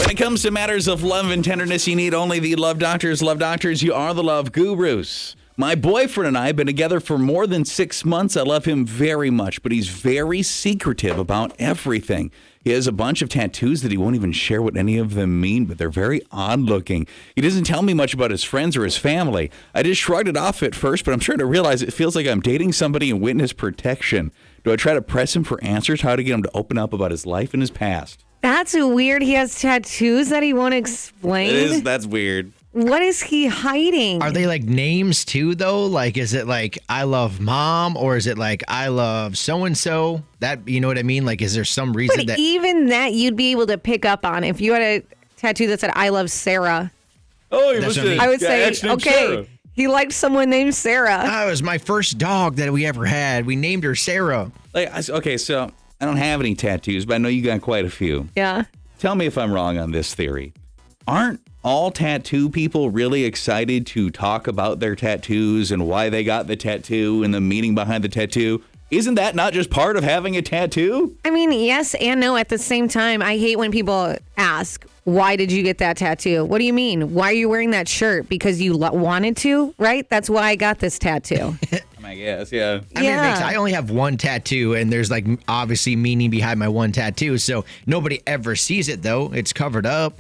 When it comes to matters of love and tenderness, you need only the Love Doctors. Love Doctors, you are the love gurus. My boyfriend and I have been together for more than 6 months. I love him very much, but he's very secretive about everything. He has a bunch of tattoos that he won't even share what any of them mean, but they're very odd looking. He doesn't tell me much about his friends or his family. I just shrugged it off at first, but I'm starting to realize it feels like I'm dating somebody in witness protection. Do I try to press him for answers, how to get him to open up about his life and his past? That's weird. He has tattoos that he won't explain. That's weird. What is he hiding? Are they like names too, though? Like, is it like I love mom, or is it like I love so and so? That, you know what I mean? Like, is there some reason But that even that you'd be able to pick up on if you had a tattoo that said I love Sarah. Oh, That's what I mean. I would say, okay, Sarah. he liked someone named Sarah. it was my first dog that we ever had. We named her Sarah. Okay, so I don't have any tattoos, but I know you got quite a few. Yeah. Tell me if I'm wrong on this theory. Aren't all tattoo people really excited to talk about their tattoos and why they got the tattoo and the meaning behind the tattoo? Isn't that not just part of having a tattoo? I mean, yes and no at the same time. I hate when people ask, why did you get that tattoo? What do you mean? Why are you wearing that shirt? Because you wanted to, right? That's why I got this tattoo. I guess, yeah. I mean, I only have one tattoo, and there's like obviously meaning behind my one tattoo. So nobody ever sees it, though. It's covered up.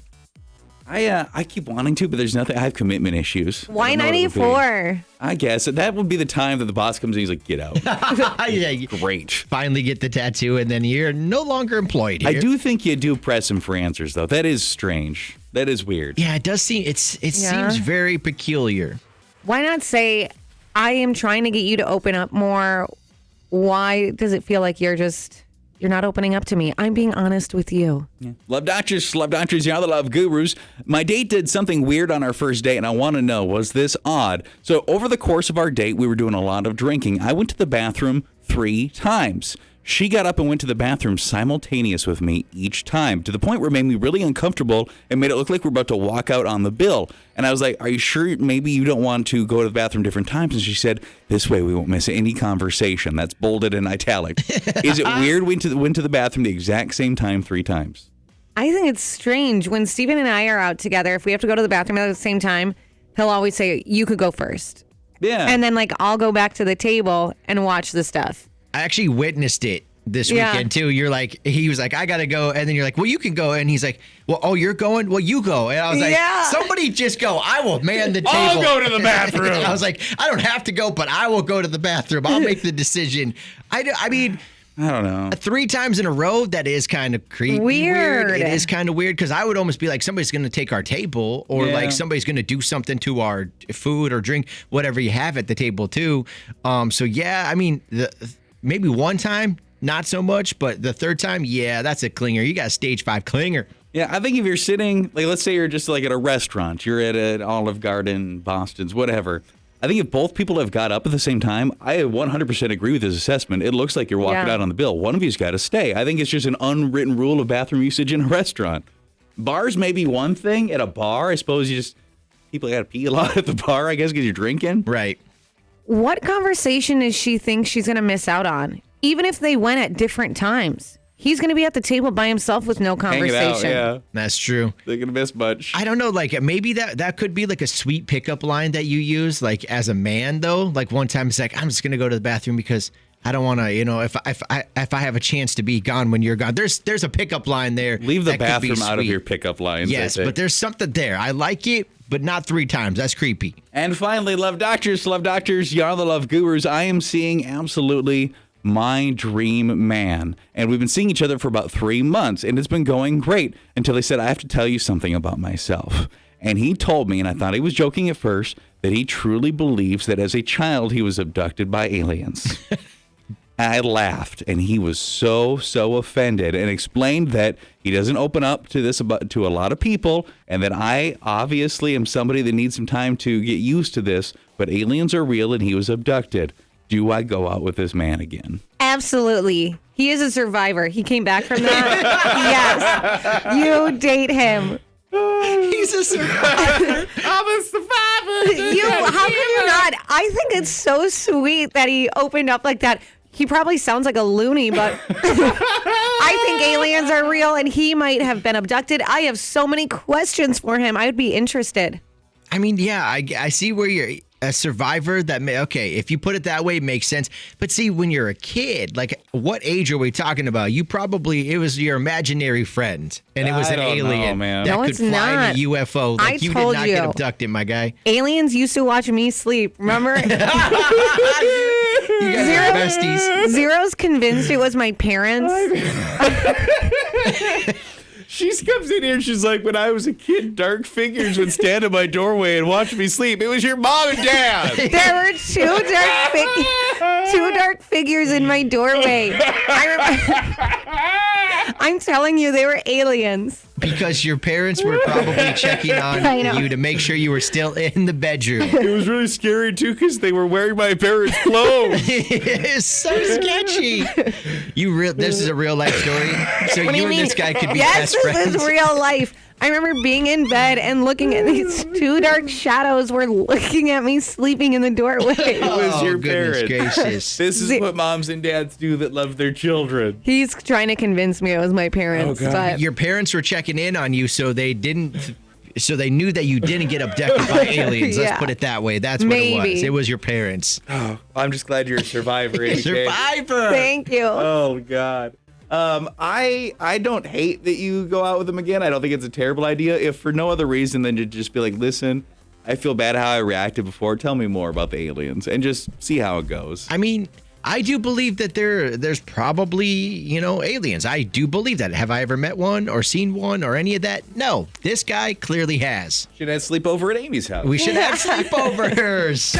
I keep wanting to, but there's nothing. I have commitment issues. Why 94? I guess that would be the time that the boss comes in. He's like, "Get out." Yeah, Great. finally get the tattoo, and then you're no longer employed here. I do think you do press him for answers, though. That is strange. That is weird. Yeah, it does seem it seems very peculiar. Why not say, I am trying to get you to open up more. Why does it feel like you're not opening up to me? I'm being honest with you. Yeah. Love Doctors, you're the love gurus. My date did something weird on our first date, and I want to know, was this odd? So over the course of our date, we were doing a lot of drinking. I went to the bathroom 3 times. She got up and went to the bathroom simultaneous with me each time, to the point where it made me really uncomfortable and made it look like we're about to walk out on the bill. And I was like, are you sure maybe you don't want to go to the bathroom different times? And she said, this way we won't miss any conversation. That's bolded in italic. Is it weird we went to the bathroom the exact same time 3 times? I think it's strange. When Steven and I are out together, if we have to go to the bathroom at the same time, he'll always say, you could go first. Yeah. And then I'll go back to the table and watch the stuff. I actually witnessed it this weekend too. You're like, he was like, I gotta go, and then you're like, well, you can go, and he's like, well, oh, you're going, well, you go, and I was like, somebody just go. I will man the table. I'll go to the bathroom. I was like, I don't have to go, but I will go to the bathroom. I'll make the decision. I mean, I don't know. 3 times in a row, that is kind of creepy. Weird. It is kind of weird, because I would almost be like, somebody's going to take our table, or like somebody's going to do something to our food or drink, whatever you have at the table too. So yeah, I mean, maybe one time, not so much, but the 3rd time, yeah, that's a clinger. You got a stage 5 clinger. Yeah, I think if you're sitting, let's say you're just at a restaurant, you're at an Olive Garden, Boston's, whatever. I think if both people have got up at the same time, I 100% agree with his assessment. It looks like you're walking out on the bill. One of you's got to stay. I think it's just an unwritten rule of bathroom usage in a restaurant. Bars may be one thing. At a bar, I suppose people got to pee a lot at the bar, I guess, because you're drinking. Right. What conversation does she think she's going to miss out on? Even if they went at different times. He's going to be at the table by himself with no conversation. Hanging out, yeah. That's true. They're going to miss much. I don't know, maybe that could be like a sweet pickup line that you use, as a man, though. Like one time it's like, I'm just going to go to the bathroom because I don't want to, if I have a chance to be gone when you're gone. There's a pickup line there. Leave the bathroom out of your pickup lines. Yes, but there's something there. I like it, but not 3 times. That's creepy. And finally, Love Doctors, you're the love gurus. I am seeing absolutely my dream man. And we've been seeing each other for about 3 months, and it's been going great until he said, I have to tell you something about myself. And he told me, and I thought he was joking at first, that he truly believes that as a child he was abducted by aliens. I laughed, and he was so offended, and explained that he doesn't open up to this to a lot of people, and that I obviously am somebody that needs some time to get used to this, but aliens are real and he was abducted. Do I go out with this man again? Absolutely. He is a survivor. He came back from that. Yes. You date him. He's a survivor. I'm a survivor. How can you not? I think it's so sweet that he opened up like that. He probably sounds like a loony, but I think aliens are real and he might have been abducted. I have so many questions for him. I would be interested. I mean, yeah, I see where you're a survivor. Okay, if you put it that way, it makes sense. But see, when you're a kid, like, what age are we talking about? It was your imaginary friend, and it was I an don't know, alien man. that No, could it's fly not. in a UFO. Like, I you told did not you. get abducted, my guy. Aliens used to watch me sleep. Remember? You guys are besties. Zero's convinced it was my parents. She comes in here and she's like, when I was a kid, dark figures would stand in my doorway and watch me sleep. It was your mom and dad. There were two dark figures in my doorway. I'm telling you, they were aliens. Because your parents were probably checking I know. on you to make sure you were still in the bedroom. It was really scary, too, because they were wearing my parents' clothes. It's so sketchy. This is a real life story. So What do you you and mean? this guy could be Yes, best friends. this is real life. I remember being in bed and looking at these two dark shadows were looking at me sleeping in the doorway. It was your goodness parents. gracious. This is what moms and dads do that love their children. He's trying to convince me it was my parents, Oh, God. but Your parents were checking in on you, so they knew that you didn't get abducted by aliens. Let's Yeah. put it that way. That's what it was. Maybe. It was your parents. Oh, I'm just glad you're a survivor. AJ. Survivor. thank you. Oh, God. I don't hate that you go out with them again. I don't think it's a terrible idea. If for no other reason than to just be like, listen, I feel bad how I reacted before. Tell me more about the aliens and just see how it goes. I mean, I do believe that there's probably, aliens. I do believe that. Have I ever met one or seen one or any of that? No. This guy clearly has. Should have sleep over at Amy's house. We should have sleepovers.